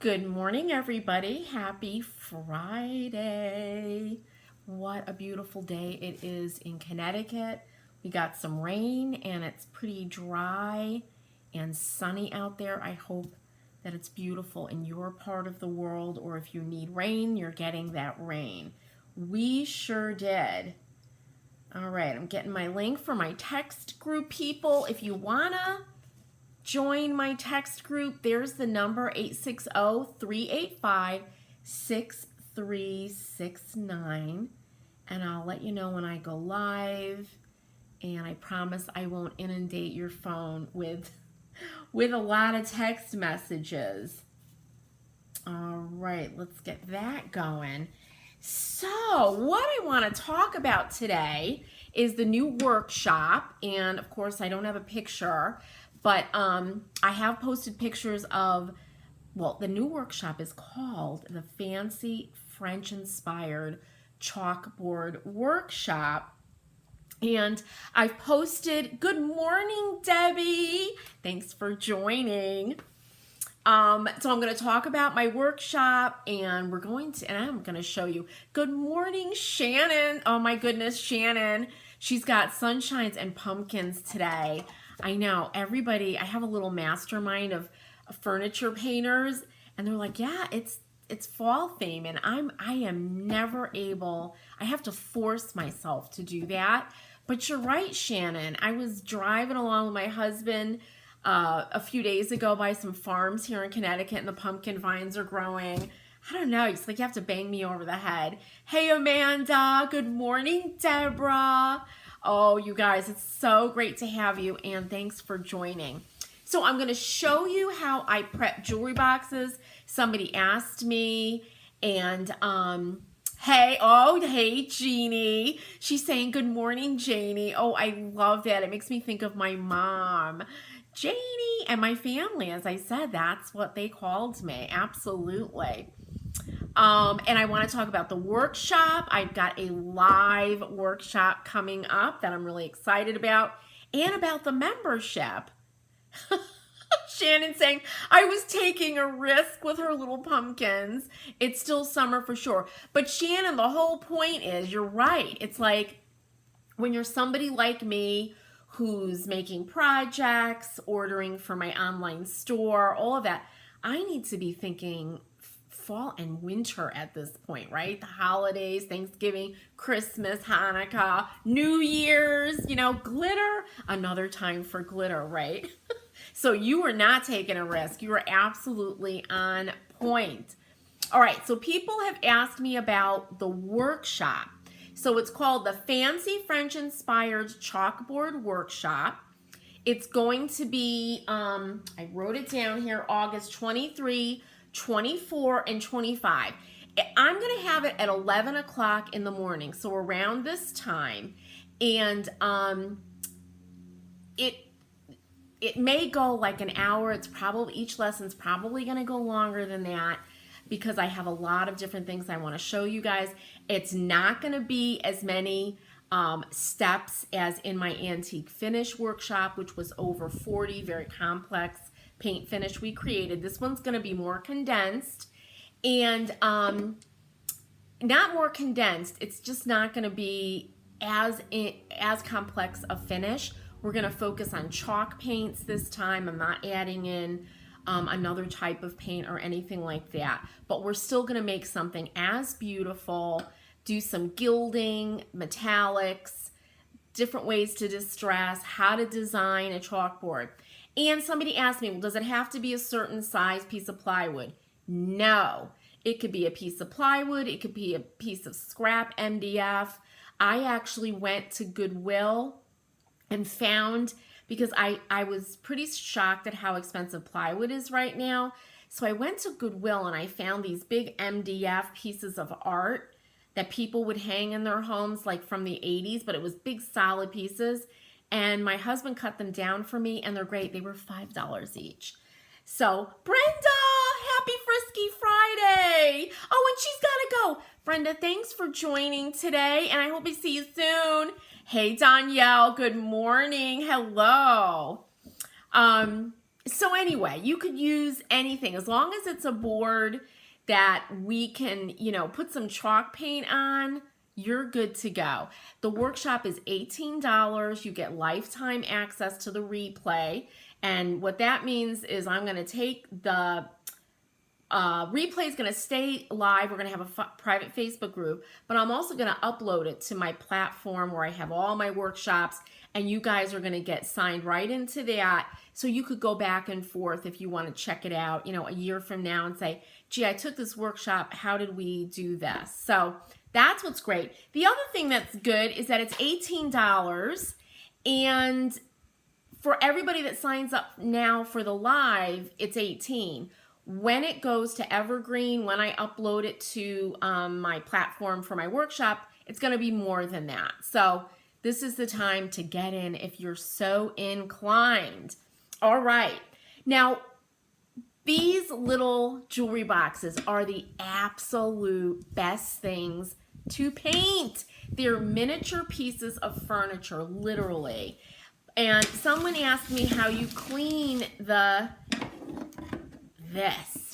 Good morning, everybody. Happy Friday. What a beautiful day it is in Connecticut. We got some rain and it's pretty dry and sunny out there. I hope that it's beautiful in your part of the world, or if you need rain, you're getting that rain. We sure did. All right, I'm getting my link for my text group, people. If you wanna join my text group, there's the number 860-385-6369, and I'll let you know when I go live, and I promise I won't inundate your phone with a lot of text messages. All right, let's get that going. So what I want to talk about today is the new workshop, and of course I don't have a picture, but I have posted pictures of, well, the new workshop is called the Fancy French-Inspired Chalkboard Workshop. And I've posted, good morning, Debbie. Thanks for joining. So I'm going to talk about my workshop, and I'm going to show you. Good morning, Shannon. Oh my goodness, Shannon. She's got sunshines and pumpkins today. I know, everybody, I have a little mastermind of furniture painters, and they're like, yeah, it's fall theme, and I am never able, I have to force myself to do that. But you're right, Shannon. I was driving along with my husband a few days ago by some farms here in Connecticut, and the pumpkin vines are growing. I don't know, it's like you have to bang me over the head. Hey, Amanda. Good morning, Deborah. Oh, you guys, it's so great to have you, and thanks for joining. So I'm going to show you how I prep jewelry boxes. Somebody asked me, and hey, Jeannie. She's saying, good morning, Janie. Oh, I love that. It makes me think of my mom, Janie, and my family. As I said, that's what they called me. Absolutely. And I want to talk about the workshop. I've got a live workshop coming up that I'm really excited about, and about the membership. Shannon saying, I was taking a risk with her little pumpkins. It's still summer for sure. But Shannon, the whole point is, you're right. It's like when you're somebody like me who's making projects, ordering for my online store, all of that, I need to be thinking fall and winter at this point, right? The holidays, Thanksgiving, Christmas, Hanukkah, New Year's, glitter, another time for glitter, right? So you are not taking a risk. You are absolutely on point. All right, so people have asked me about the workshop. So it's called the Fancy French-Inspired Chalkboard Workshop. It's going to be, I wrote it down here, August 23, 24, and 25. I'm going to have it at 11 o'clock in the morning, so around this time. And it may go like an hour. It's probably, each lesson's probably going to go longer than that, because I have a lot of different things I want to show you guys. It's not going to be as many steps as in my antique finish workshop, which was over 40, very complex paint finish we created. This one's going to be more condensed, and not more condensed. It's just not going to be as complex a finish. We're going to focus on chalk paints this time. I'm not adding in another type of paint or anything like that, but we're still going to make something as beautiful, do some gilding, metallics, different ways to distress, how to design a chalkboard. And somebody asked me, well, does it have to be a certain size piece of plywood? No. It could be a piece of plywood. It could be a piece of scrap MDF. I actually went to Goodwill and found, because I was pretty shocked at how expensive plywood is right now. So I went to Goodwill and I found these big MDF pieces of art that people would hang in their homes, like from the 80s, but it was big solid pieces. And my husband cut them down for me, and they're great. They were $5 each. So, Brenda, happy Frisky Friday. Oh, and she's got to go. Brenda, thanks for joining today, and I hope I see you soon. Hey, Danielle, good morning. Hello. So anyway, you could use anything as long as it's a board that we can, you know, put some chalk paint on, you're good to go. The workshop is $18. You get lifetime access to the replay. And what that means is I'm going to take the replay is going to stay live. We're going to have a private Facebook group, but I'm also going to upload it to my platform where I have all my workshops, and you guys are going to get signed right into that. So you could go back and forth if you want to check it out, you know, a year from now and say, gee, I took this workshop. How did we do this? So that's what's great. The other thing that's good is that it's $18, and for everybody that signs up now for the live, it's $18. When it goes to Evergreen, when I upload it to my platform for my workshop, it's going to be more than that. So this is the time to get in if you're so inclined. All right. Now, these little jewelry boxes are the absolute best things to paint. They're miniature pieces of furniture, literally. And someone asked me how you clean this,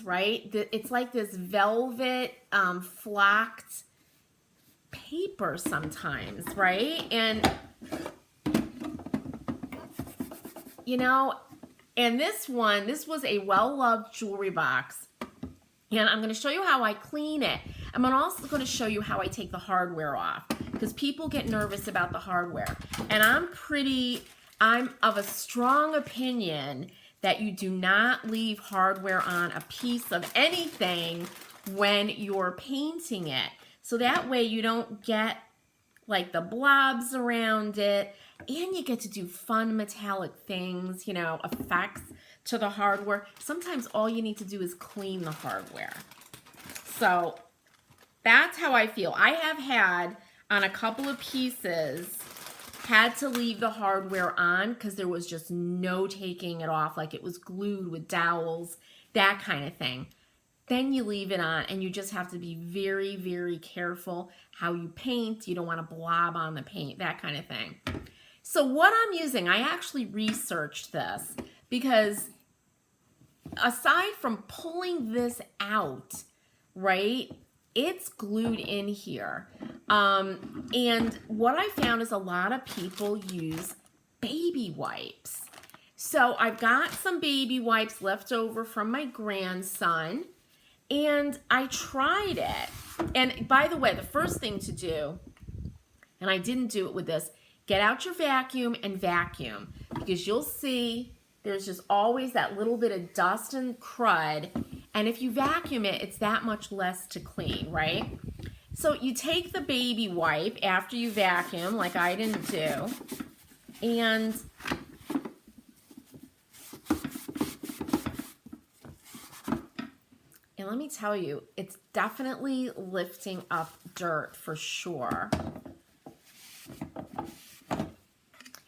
right? It's like this velvet flocked paper sometimes, right? And, you know, and this was a well-loved jewelry box. And I'm going to show you how I clean it. I'm also going to show you how I take the hardware off, because people get nervous about the hardware. And I'm of a strong opinion that you do not leave hardware on a piece of anything when you're painting it. So that way you don't get like the blobs around it, and you get to do fun metallic things, you know, effects to the hardware. Sometimes all you need to do is clean the hardware. So that's how I feel. I have had on a couple of pieces had to leave the hardware on because there was just no taking it off, like it was glued with dowels, that kind of thing. Then you leave it on, and you just have to be very, very careful how you paint. You don't want to blob on the paint, that kind of thing. So what I'm using, I actually researched this, because aside from pulling this out, right, it's glued in here. And what I found is a lot of people use baby wipes. So I've got some baby wipes left over from my grandson, and I tried it. And by the way, the first thing to do, and I didn't do it with this, get out your vacuum and vacuum, because you'll see there's just always that little bit of dust and crud. And if you vacuum it, it's that much less to clean, right? So you take the baby wipe after you vacuum, like I didn't do, and let me tell you, it's definitely lifting up dirt for sure.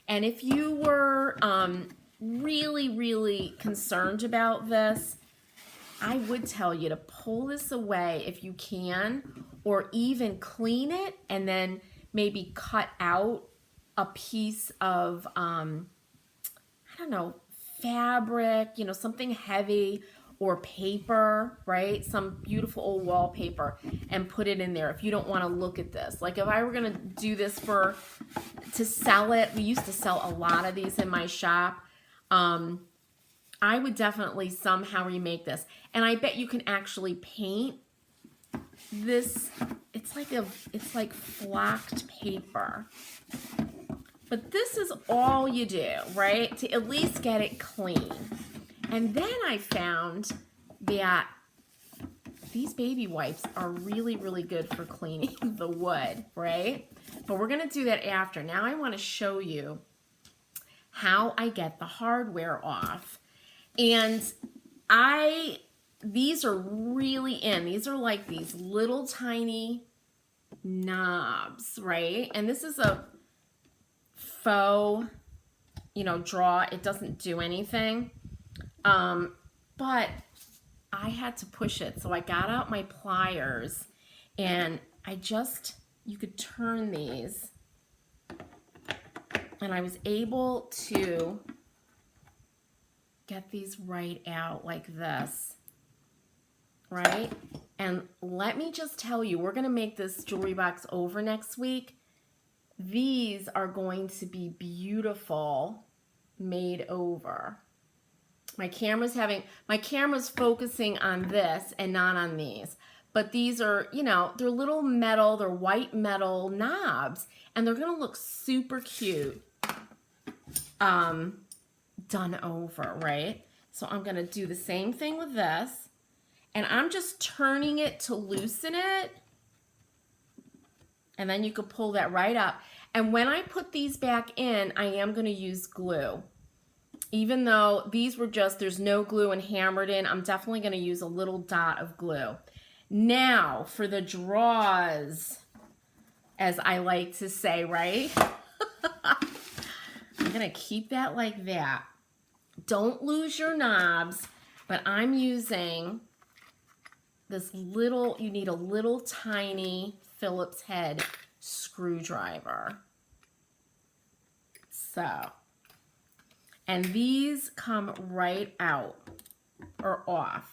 And if you were really, really concerned about this, I would tell you to pull this away if you can, or even clean it and then maybe cut out a piece of, I don't know, fabric, you know, something heavy, or paper, right? Some beautiful old wallpaper, and put it in there if you don't want to look at this. Like if I were going to do this to sell it, we used to sell a lot of these in my shop. I would definitely somehow remake this. And I bet you can actually paint this. It's like flocked paper. But this is all you do, right? To at least get it clean. And then I found that these baby wipes are really, really good for cleaning the wood, right? But we're going to do that after. Now I want to show you how I get the hardware off. And these are really in. These are like these little tiny knobs, right? And this is a faux, you know, draw. It doesn't do anything. But I had to push it. So I got out my pliers, and you could turn these, and I was able to get these right out like this, right? And let me just tell you, we're going to make this jewelry box over next week. These are going to be beautiful made over. My camera's focusing on this and not on these. But these are, you know, they're little metal, they're white metal knobs, and they're gonna look super cute done over, right? So I'm gonna do the same thing with this, and I'm just turning it to loosen it, and then you could pull that right up. And when I put these back in, I am gonna use glue. Even though these were just, there's no glue and hammered in, I'm definitely gonna use a little dot of glue. Now for the draws, as I like to say, right? I'm gonna keep that like that. Don't lose your knobs, but I'm using this little, you need a little tiny Phillips head screwdriver. So, and these come right out or off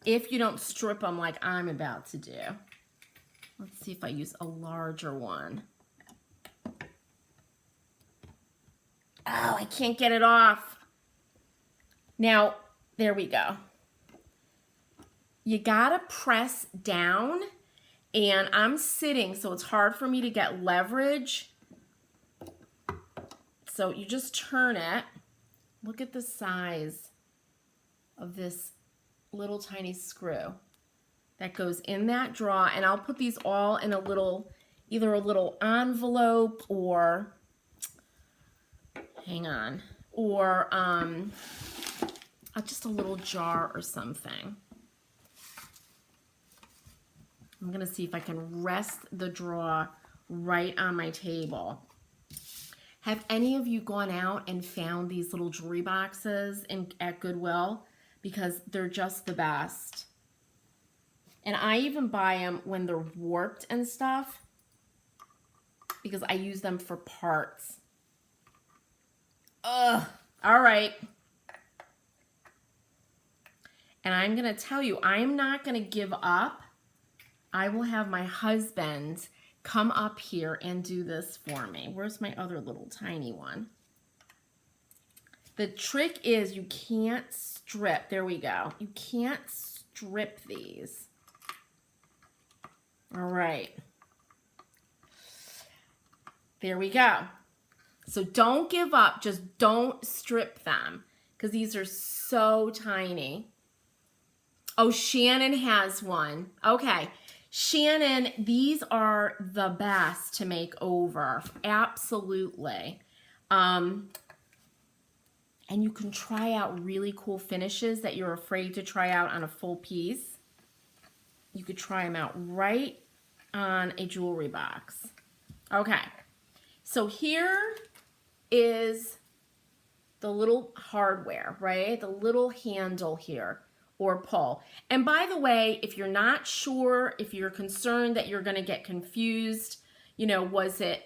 if you don't strip them like I'm about to do. Let's see if I use a larger one. Oh, I can't get it off. Now, there we go. You gotta press down, and I'm sitting, so it's hard for me to get leverage. So you just turn it. Look at the size of this little tiny screw that goes in that drawer, and I'll put these all in a little, either a little envelope or, hang on, or just a little jar or something. I'm gonna see if I can rest the drawer right on my table. Have any of you gone out and found these little jewelry boxes at Goodwill? Because they're just the best. And I even buy them when they're warped and stuff, because I use them for parts. Ugh. All right. And I'm going to tell you, I'm not going to give up. I will have my husband come up here and do this for me. Where's my other little tiny one? The trick is you can't strip. There we go. You can't strip these. All right. There we go. So don't give up. Just don't strip them, because these are so tiny. Oh, Shannon has one. Okay. Shannon, these are the best to make over. Absolutely. And you can try out really cool finishes that you're afraid to try out on a full piece. You could try them out right on a jewelry box. Okay. So here is the little hardware, right? The little handle here, or pull. And by the way, if you're not sure, if you're concerned that you're going to get confused, you know, was it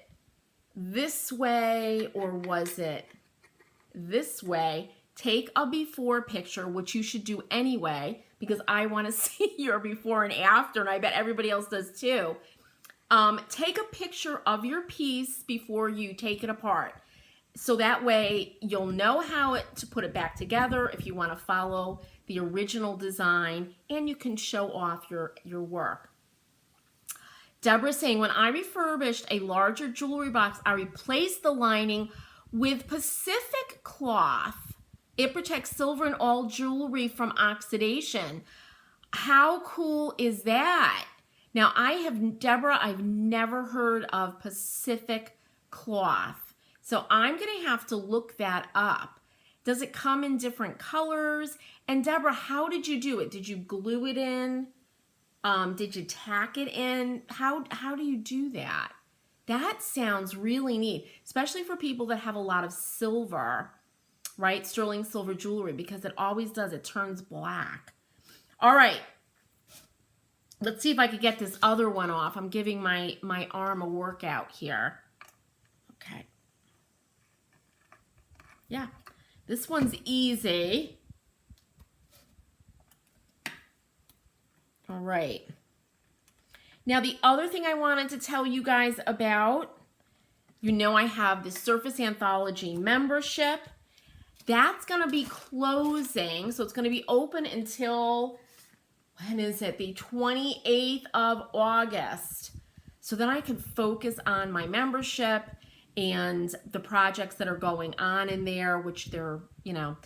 this way or was it this way? Take a before picture, which you should do anyway, because I want to see your before and after, and I bet everybody else does too. Take a picture of your piece before you take it apart. So that way you'll know how to put it back together if you want to follow the original design, and you can show off your work. Deborah's saying, when I refurbished a larger jewelry box, I replaced the lining with Pacific cloth. It protects silver and all jewelry from oxidation. How cool is that? Now, Deborah, I've never heard of Pacific cloth. So I'm going to have to look that up. Does it come in different colors? And Deborah, how did you do it? Did you glue it in? Did you tack it in? How do you do that? That sounds really neat, especially for people that have a lot of silver, right? Sterling silver jewelry, because it always does. It turns black. All right. Let's see if I could get this other one off. I'm giving my arm a workout here. Okay. Yeah, this one's easy. All right. Now, the other thing I wanted to tell you guys about, you know, I have the Surface Anthology membership. That's going to be closing. So it's going to be open until, when is it? The 28th of August. So then I can focus on my membership and the projects that are going on in there, which they're, you know,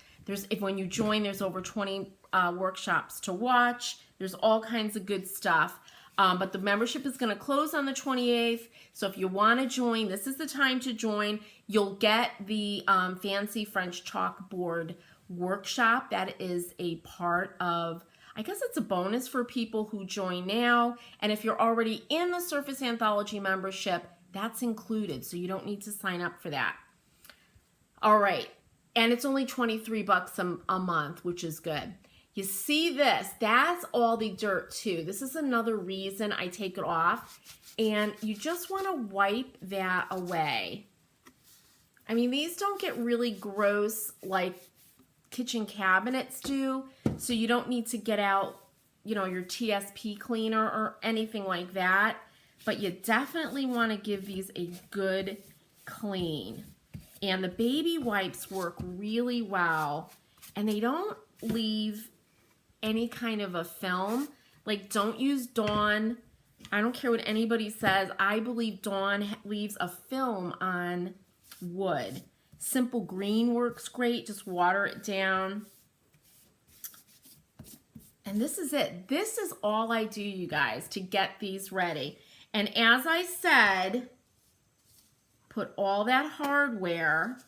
when you join, there's over 20 workshops to watch. There's all kinds of good stuff. But the membership is going to close on the 28th. So if you want to join, this is the time to join. You'll get the Fancy French Chalkboard workshop. That is a part of, I guess it's a bonus for people who join now. And if you're already in the Surface Anthology membership, that's included. So you don't need to sign up for that. All right. And it's only 23 bucks a month, which is good. You see this, that's all the dirt too. This is another reason I take it off. And you just want to wipe that away. I mean, these don't get really gross like kitchen cabinets do. So you don't need to get out, you know, your TSP cleaner or anything like that. But you definitely want to give these a good clean. And the baby wipes work really well. And they don't leave any kind of a film. Like, don't use Dawn. I don't care what anybody says. I believe Dawn leaves a film on wood. Simple Green works great. Just water it down. And this is it. This is all I do, you guys, to get these ready. And as I said, put all that hardware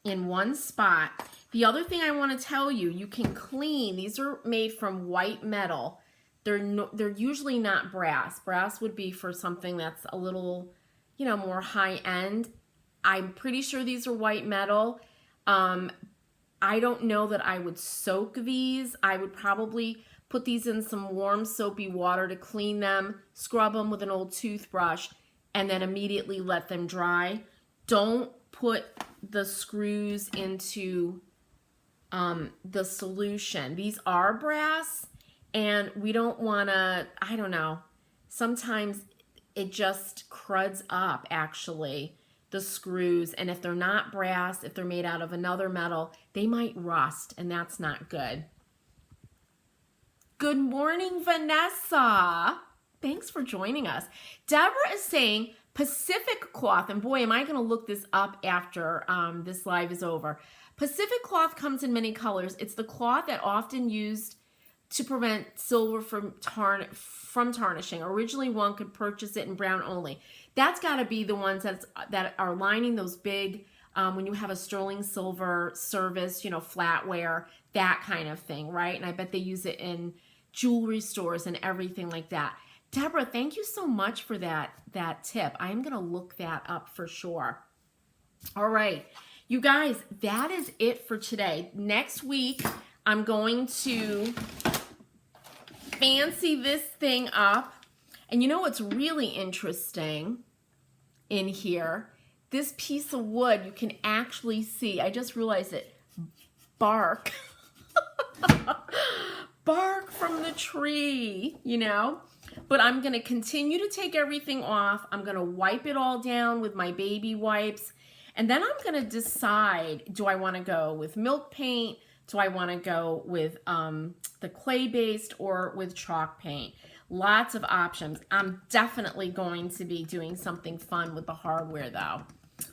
in one spot. The other thing I want to tell you, you can clean. These are made from white metal. They're usually not brass. Brass would be for something that's a little, you know, more high end. I'm pretty sure these are white metal. I don't know that I would soak these. I would probably put these in some warm soapy water to clean them, scrub them with an old toothbrush, and then immediately let them dry. Don't put the screws into the solution. These are brass, and we don't want to, I don't know, sometimes it just cruds up, actually, the screws. And if they're not brass, if they're made out of another metal, they might rust, and that's not good. Good morning, Vanessa. Thanks for joining us. Deborah is saying Pacific cloth, and boy, am I going to look this up after this live is over. Pacific cloth comes in many colors. It's the cloth that often used to prevent silver from tarnishing. Originally, one could purchase it in brown only. That's got to be the ones that are lining those big, when you have a sterling silver service, you know, flatware, that kind of thing, right? And I bet they use it in jewelry stores and everything like that. Deborah, thank you so much for that tip. I'm going to look that up for sure. All right, you guys, that is it for today. Next week, I'm going to fancy this thing up. And you know what's really interesting in here? This piece of wood, you can actually see, I just realized it, bark. Bark from the tree, you know? But I'm going to continue to take everything off. I'm going to wipe it all down with my baby wipes. And then I'm going to decide, do I want to go with milk paint? Do I want to go with the clay-based or with chalk paint? Lots of options. I'm definitely going to be doing something fun with the hardware though.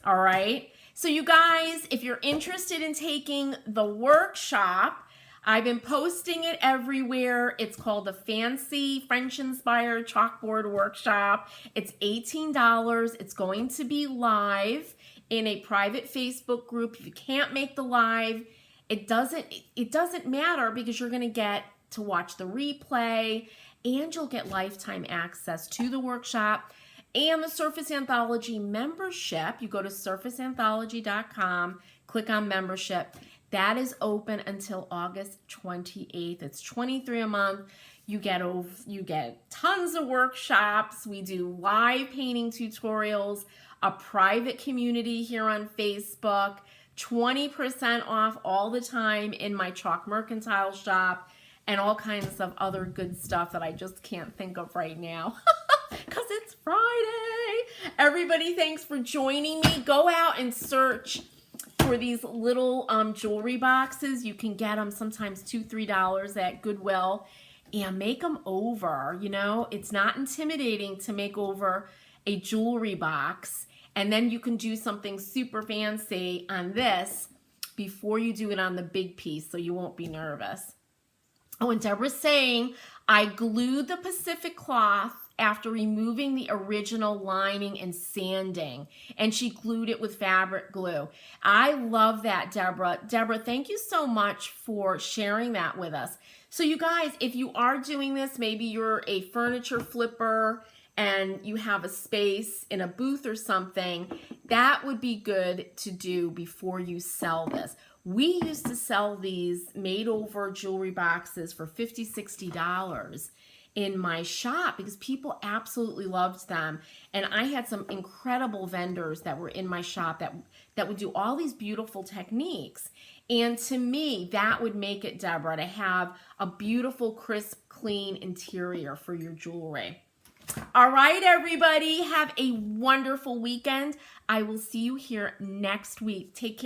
All right. So you guys, if you're interested in taking the workshop, I've been posting it everywhere. It's called the Fancy French Inspired Chalkboard Workshop. It's $18. It's going to be live in a private Facebook group. If you can't make the live, it doesn't matter, because you're going to get to watch the replay, and you'll get lifetime access to the workshop and the Surface Anthology membership. You go to surfaceanthology.com, click on membership. That is open until August 28th. It's $23 a month. You get tons of workshops. We do live painting tutorials. a private community here on Facebook, 20% off all the time in my Chalk Mercantile shop, and all kinds of other good stuff that I just can't think of right now because it's Friday. Everybody, thanks for joining me. Go out and search for these little jewelry boxes. You can get them sometimes $2, $3 at Goodwill, and make them over. You know, it's not intimidating to make over a jewelry box, and then you can do something super fancy on this before you do it on the big piece, so you won't be nervous. Oh, and Deborah's saying, I glued the Pacific cloth after removing the original lining and sanding, and she glued it with fabric glue. I love that, Deborah. Deborah, thank you so much for sharing that with us. So you guys, if you are doing this, maybe you're a furniture flipper and you have a space in a booth or something, that would be good to do before you sell this. We used to sell these made over jewelry boxes for $50, $60 in my shop because people absolutely loved them. And I had some incredible vendors that were in my shop that would do all these beautiful techniques. And to me, that would make it, Deborah, to have a beautiful, crisp, clean interior for your jewelry. All right, everybody, have a wonderful weekend. I will see you here next week. Take care.